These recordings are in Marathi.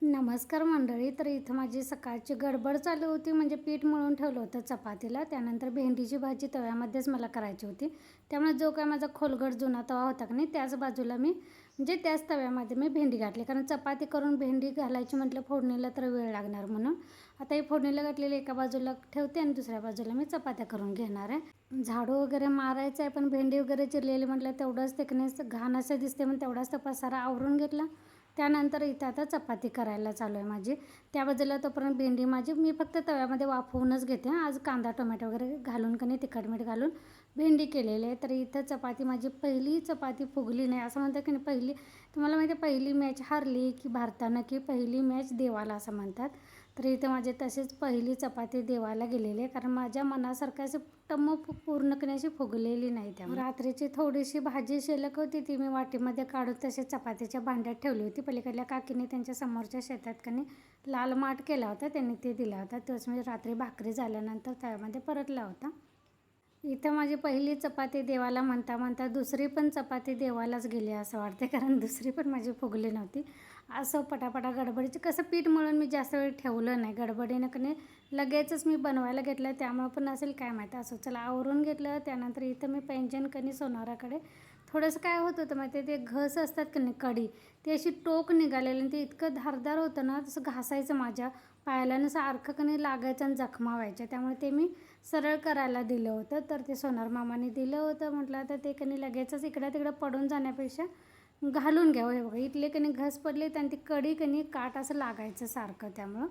नमस्कार मंडळी. तर इथं माझी सकाळची गडबड चालू होती, म्हणजे पीठ मळून ठेवलं होतं चपातीला. त्यानंतर भेंडीची भाजी तव्यामध्येच मला करायची होती. त्यामुळे जो काय माझा खोलगट जुना तवा होता की नाही, त्याच बाजूला मी म्हणजे त्याच तव्यामध्ये मी भेंडी घातली, कारण चपाती करून भेंडी घालायची म्हटलं फोडणीला तर वेळ लागणार म्हणून. आता ही फोडणीला घातलेली एका बाजूला ठेवते आणि दुसऱ्या बाजूला मी चपात्या करून घेणार आहे. झाडू वगैरे मारायचं आहे, पण भेंडी वगैरे चिरलेली म्हटलं तेवढंच तिकनेच घाण असं दिसते, म्हणून तेवढाच तो पसारा आवरून घेतला. त्यानंतर इथं आता चपाती करायला चालू आहे माझी. त्या बाजूला तोपर्यंत भेंडी माझी मी फक्त तव्यामध्ये वाफवूनच घेते. आज कांदा टोमॅटो वगैरे घालून कणी तिखट मीठ घालून भेंडी केलेली आहे. तर इथं चपाती माझी पहिली चपाती फुगली नाही, असं म्हणतात की नाही पहिली. तुम्हाला माहिती आहे पहिली मॅच हारली की भारतानं की पहिली मॅच देवाला असं म्हणतात. तर इथं माझे तसेच पहिली चपाती देवाला गेलेली आहे, कारण माझ्या मनासारखं असं टम्म पूर्णपणे अशी फुगलेली नाही. त्यामुळे रात्रीची थोडीशी भाजी शिल्लक होती, ती मी वाटीमध्ये काढून तसे चपातीच्या भांड्यात ठेवली होती. पलीकडल्या काकीने त्यांच्या समोरच्या शेतात कनी लाल माठ केला होता, त्यांनी ते दिला होता. तोच म्हणजे रात्री भाकरी झाल्यानंतर त्यामध्ये परतला होता. इथं माझी पहिली चपाती देवाला म्हणता म्हणता दुसरी पण चपाती देवालाच गेली असं वाटते, कारण दुसरी पण माझी फुगली नव्हती. असं पटापटा गडबडीचं कसं पीठ मळून मी जास्त वेळ ठेवलं नाही, गडबडीनं कधी लगेचच मी बनवायला घेतलं, त्यामुळे पण असेल काय माहिती. असं चला आवरून घेतलं. त्यानंतर इथं मी पैंजण कणी सोनाराकडे थोडंसं काय होत होतं माहिती आहे, ते घस असतात की नाही कडी, ती अशी टोक निघालेली आणि ते इतकं धारदार होतं ना, तसं घासायचं माझ्या पायाला नसं अर्ख कणी लागायचं आणि जखमा व्हायच्या. त्यामुळे ते मी सरळ करायला दिलं होतं. तर ते सोनार मामाने दिलं होतं. म्हटलं आता ते कणी लगेचच इकडं तिकडं पडून जाण्यापेक्षा घालून घ्यावं. हे बघा इथले कणी घस पडलेत आणि ती कडी कणी काट असं लागायचं सारखं. त्यामुळं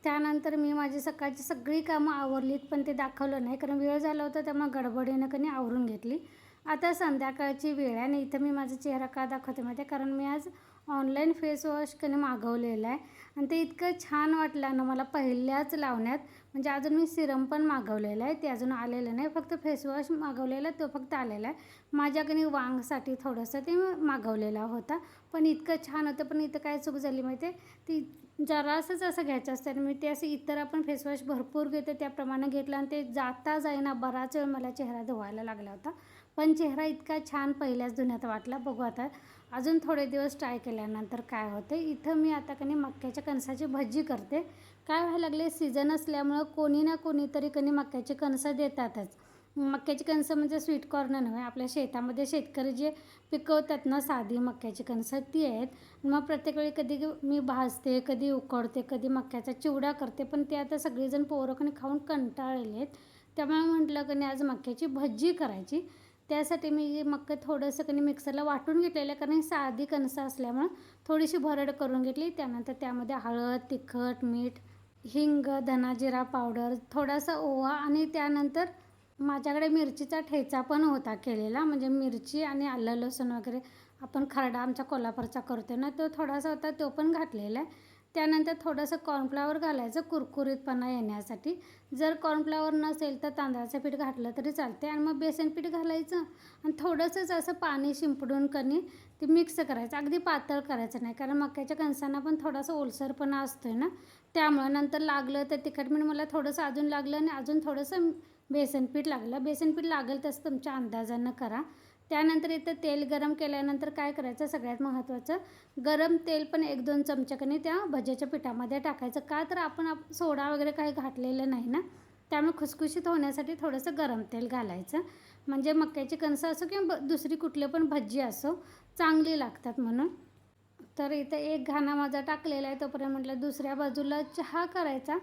त्यानंतर मी माझी सकाळची सगळी कामं आवरलीत, पण ते दाखवलं नाही कारण वेळ झाला होता, त्यामुळे गडबडीनं कणी आवरून घेतली. आता संध्याकाळची वेळ आहे आणि इथं मी माझा चेहरा का दाखवते माहिती आहे, कारण मी आज ऑनलाईन फेस वॉश कधी मागवलेलं आहे आणि ते इतकं छान वाटलं ना मला पहिल्याच लावण्यात. म्हणजे अजून मी सिरम पण मागवलेलं आहे, ते अजून आलेलं नाही. फक्त फेस वॉश मागवलेला तो फक्त आलेला आहे. माझ्याकडे वांगसाठी थोडंसं ते मागवलेला होता, पण इतकं छान होतं. पण इथं काय चूक झाली माहिती आहे, ती जरासंच असं घ्यायचं असतं आणि मी ते असं इतर आपण फेस वॉश भरपूर घेते त्याप्रमाणे घेतलं आणि ते जाता जाईना बराच वेळ मला चेहरा धुवायला लागला होता. पण चेहरा इतका छान पहिल्याच धुण्यात वाटला. बघू आता अजून थोडे दिवस ट्राय केल्यानंतर काय होतं. इथं मी आता कणी मक्याच्या कणसाची भजी करते. काय व्हायला लागले, सीझन असल्यामुळं कोणी ना कोणीतरी कणी मक्याची कणसं देतातच. मक्याची कणसं म्हणजे स्वीटकॉर्न नव्हे, आपल्या शेतामध्ये शेतकरी जे पिकवतात ना साधी मक्याची कणसं ती आहेत. मग प्रत्येक वेळी कधी मी भाजते, कधी उकडते, कधी मक्याचा चिवडा करते, पण ते आता सगळेजण पोरं कणी खाऊन कंटाळलेले आहेत. त्यामुळे म्हटलं कणी आज मक्याची भजी करायची. त्यासाठी मी मक्का थोडंसं कणी मिक्सरला वाटून घेतलेलं आहे, कारण साधी कणसं असल्यामुळं थोडीशी भरड करून घेतली. त्यानंतर त्यामध्ये हळद, तिखट, मीठ, हिंग, धना जिरा पावडर, थोडासा ओवा आणि त्यानंतर माझ्याकडे मिरचीचा ठेचा पण होता केलेला, म्हणजे मिरची आणि आलं लसूण वगैरे आपण खरडा आमच्या कोल्हापूरचा करतो ना, तो थोडासा होता, तो पण घातलेला आहे. त्यानंतर थोडंसं कॉर्नफ्लॉवर घालायचं कुरकुरीतपणा येण्यासाठी. जर कॉर्नफ्लॉवर नसेल तर तांदळाचं पीठ घातलं तरी चालते आणि मग बेसन पीठ घालायचं आणि थोडंसंच असं पाणी शिंपडून कणी ते मिक्स करायचं. अगदी पातळ करायचं नाही, कारण मक्याच्या कणसांना पण थोडासा ओलसरपणा असतो ना, त्यामुळं नंतर लागलं तर तिखट मीठ मला थोडंसं अजून लागलं आणि अजून थोडंसं बेसन पीठ लागलं. बेसन पीठ लागेल तसं तुमच्या अंदाजानं करा. त्यानंतर इथं तेल गरम केल्यानंतर काय करायचं, सगळ्यात महत्त्वाचं गरम तेल पण 1-2 चमच्याकनी त्या भज्याच्या पिठामध्ये टाकायचं. का तर आपण सोडा वगैरे काही घातलेलं नाही ना, त्यामुळे खुसखुशीत होण्यासाठी थोडंसं गरम तेल घालायचं. म्हणजे मक्याची कणसं असो किंवा दुसरी कुठली पण भजी असो चांगली लागतात म्हणून. तर इथं एक घाणा माझा टाकलेला आहे. तोपर्यंत म्हटलं दुसऱ्या बाजूला चहा करायचा.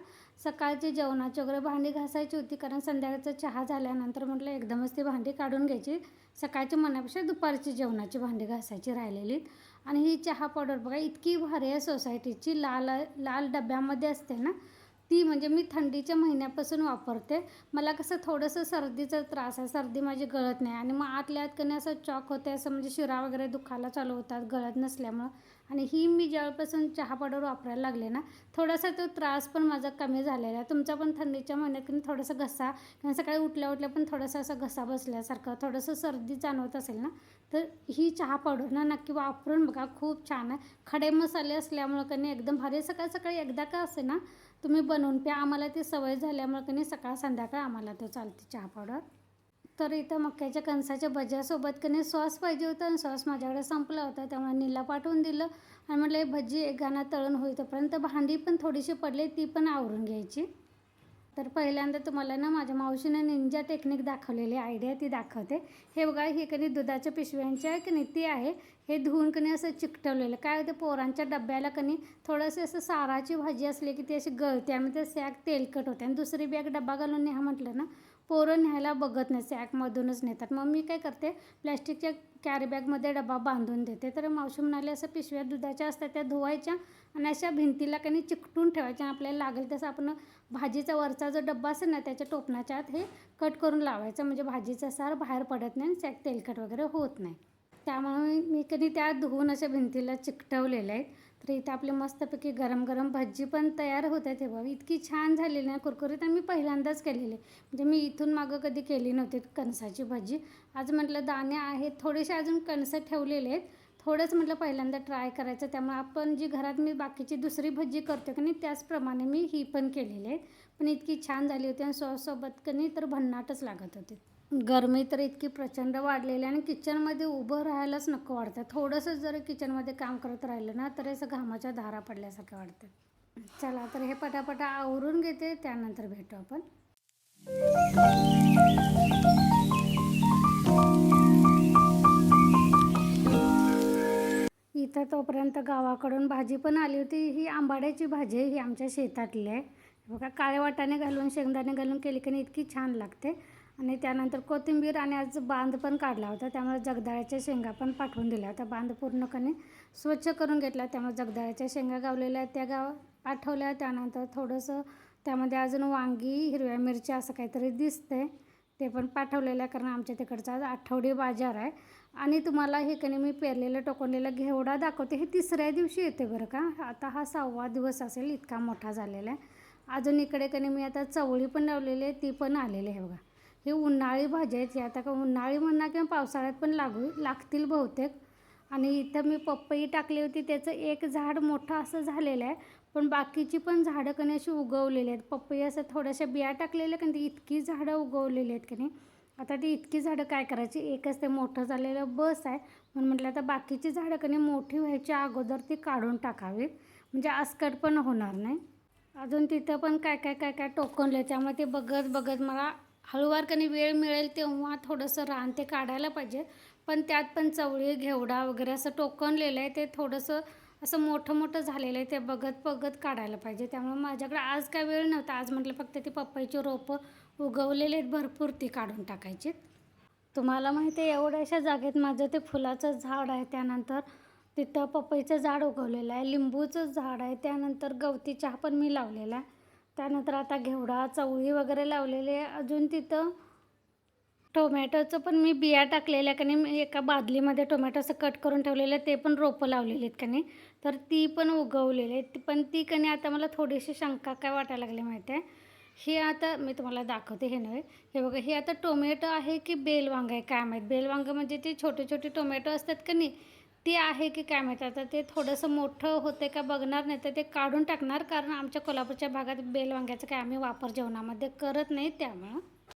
सकाळची जेवणाची वगैरे भांडी घासायची होती, कारण संध्याकाळचा चहा झाल्यानंतर म्हटलं एकदमच ती भांडी काढून घ्यायची. सकाळची म्हणण्यापेक्षा दुपारची जेवणाची भांडी घासायची राहिलेली. आणि ही चहा पावडर बघा इतकी भारी आहे सोसायटीची, लाल लाल डब्यामध्ये असते ना ती. म्हणजे मी थंडीच्या महिन्यापासून वापरते. मला कसं थोडंसं सर्दीचा त्रास आहे, सर्दी माझी गळत नाही आणि मग आतल्या आत कधी असं चॉक होते, असं म्हणजे शिरा वगैरे दुखायला चालू होतात गळत नसल्यामुळं. आणि ही मी ज्यावेळपासून चहा पावडर वापरायला लागले ना, थोडासा तो त्रास पण माझा कमी झालेला आहे. तुमचा पण थंडीच्या महिन्यात की थोडासा घसा किंवा सकाळी उठल्या उठल्या पण थोडासा असा घसा बसल्यासारखं, थोडंसं सर्दी जाणवत असेल ना, तर ही चहा पावडर ना नक्की वापरून बघा, खूप छान आहे. खडे मसाले असल्यामुळं की नाही एकदम भारी. सकाळ सकाळी एकदा का असे ना तुम्ही बनवून प्या. आम्हाला ती सवय झाल्यामुळं की नाही सकाळ संध्याकाळ आम्हाला तो चालते चहा पावडर. तर इथं मक्याच्या कणसाच्या भज्यासोबत की नाही सॉस पाहिजे होता आणि सॉस माझ्याकडे संपला होता, त्यामुळे नीलला पाठवून दिलं आणि म्हटलं हे भजी एक गाणं तळण होई तोपर्यंत भांडी पण थोडीशी पडली, ती पण आवरून घ्यायची. तर पहिल्यांदा तुम्हाला ना माझ्या मावशीने निंजा टेक्निक दाखवलेली आयडिया ती दाखवते. हे बघा, हे कधी दुधाच्या पिशव्यांची आहे की नाही ती आहे. हे धुवून कणी असं चिकटवलेलं. काय होतं, पोरांच्या डब्याला कणी थोडंसं असं साराची भाजी असली की ती अशी गळते आणि ते सॅक तेलकट होते आणि दुसरी बॅग डब्बा घालून न्या म्हटलं ना, पोरं न्यायला बघत नाही, सॅकमधूनच नेतात. मग मी काय करते, प्लॅस्टिकच्या कॅरी बॅगमध्ये डबा बांधून देते. तर मावशी म्हणाले असं पिशव्या दुधाच्या असतात त्या धुवायच्या आणि अशा भिंतीला कणी चिकटून ठेवायच्या. आपल्याला लागेल तसं आपण भाजीचा वरचा जो डब्बा असेल ना त्याच्या टोपणाच्या आत हे कट करून लावायचं, म्हणजे भाजीचा सार बाहेर पडत नाही आणि सॅक तेलकट वगैरे होत नाही. त्यामुळे मी कधी त्या धुवून अशा भिंतीला चिकटवलेल्या आहेत. तर इथं आपली मस्तपैकी गरम गरम भजी पण तयार होत आहे. तेव्हा इतकी छान झालेली ना कुरकुरीत, आणि मी पहिल्यांदाच केलेली. म्हणजे मी इथून मागं कधी केली नव्हती कणसाची भजी. आज म्हटलं दाणे आहेत थोडेसे, अजून कणसं ठेवलेले आहेत, थोडंच म्हटलं पहिल्यांदा ट्राय करायचं. त्यामुळे आपण जी घरात मी बाकीची दुसरी भजी करतो की नाही त्याचप्रमाणे मी ही पण केलेली आहे. पण इतकी छान झाली होती आणि सॉससोबत की नाही तर भन्नाटच लागत होती. गरमी तर इतकी प्रचंड वाढलेली आणि किचनमध्ये उभं राहायलाच नको वाटतं. थोडंसं जर किचनमध्ये काम करत राहिलं ना तर असं घामाच्या धारा पडल्यासारखं वाटतं. चला तर हे पटापटा आवरून घेते, त्यानंतर भेटू आपण. इथं तोपर्यंत गावाकडून भाजी पण आली होती. ही आंबाड्याची भाजी आहे, ही आमच्या शेतातली आहे. बघा, काळे वाटाणे घालून शेंगदाणे घालून केली की नाही इतकी छान लागते. आणि त्यानंतर कोथिंबीर आणि आज बांध पण काढला होता, त्यामुळे जगदाळ्याच्या शेंगा पण पाठवून दिल्या होत्या. बांध पूर्णपणे स्वच्छ करून घेतला, त्यामुळे जगदाळ्याच्या शेंगा गावलेल्या त्या पाठवल्या. त्यानंतर थोडंसं त्यामध्ये अजून वांगी, हिरव्या मिरच्या असं काहीतरी दिसतंय, ते पण पाठवलेलं आहे, कारण आमच्या तिकडचा आज आठवडी बाजार आहे. आणि तुम्हाला हे कणी मी पेरलेलं टोकनलेलं घेवडा दाखवते. हे तिसऱ्या दिवशी येते बरं का. आता हा 6वा दिवस असेल, इतका मोठा झालेला आहे. अजून इकडे कणी मी आता चवळी पण लावलेली आहे, ती पण आलेली आहे बघा. ही उन्हाळी भाजी आहेत. ही आता का उन्हाळी म्हणा किंवा पावसाळ्यात पण लागतील बहुतेक. आणि इथं मी पपई टाकली होती, त्याचं एक झाड मोठं असं झालेलं आहे, पण बाकीची पण झाडं कणी अशी उगवलेली आहेत. पपई असं थोड्याशा बिया टाकलेल्या कारण ती इतकी झाडं उगवलेली आहेत की नाही. आता ती इतकी झाडं काय करायची, एकच ते मोठं झालेलं बस आहे. म्हणून म्हटलं आता बाकीची झाडं कणी मोठी व्हायच्या अगोदर ती काढून टाकावीत, म्हणजे अस्कट पण होणार नाही. अजून तिथं पण काय काय काय काय टोकनले, त्यामुळे ते बघत बघत मला हळूवारपणे वेळ मिळेल तेव्हा थोडंसं रान ते काढायला पाहिजे. पण त्यात पण चवळी, घेवडा वगैरे असं टोकनलेलं आहे, ते थोडंसं असं मोठं मोठं झालेलं आहे, ते बघत बघत काढायला पाहिजे. त्यामुळे माझ्याकडे आज काय वेळ नव्हता. आज म्हटलं फक्त ती पपईची रोपं उगवलेले आहेत भरपूर, ती काढून टाकायची. तुम्हाला माहिती आहे, एवढ्याशा जागेत माझं ते फुलाचं झाड आहे, त्यानंतर तिथं पपईचं झाड उगवलेलं आहे, लिंबूचं झाड आहे, त्यानंतर गवती चहा पण मी लावलेला आहे, त्यानंतर आता घेवडा, चवळी वगैरे लावलेले आहे. अजून तिथं टोमॅटोचं पण मी बिया टाकलेल्या का नाही, मी एका बादलीमध्ये टोमॅटो असं कट करून ठेवलेलं आहे, ते पण रोपं लावलेली आहेत का नाही, तर ती पण उगवलेली आहेत. पण ती का नाही आता मला थोडीशी शंका काय वाटायला लागली माहिती आहे. हे आता मी तुम्हाला दाखवते, हे नव्हे, हे बघा, हे आता टोमॅटो आहे की बेलवांग आहे काय माहीत. बेलवांग म्हणजे ते छोटे छोटे टोमॅटो असतात का नाही, ते आहे की काय माहीत. आता ते थोडंसं मोठं होते का बघणार, नाही तर ते काढून टाकणार, कारण आमच्या कोल्हापूरच्या भागात बेलवांग्याचा काय आम्ही वापर जेवणामध्ये करत नाही, त्यामुळं.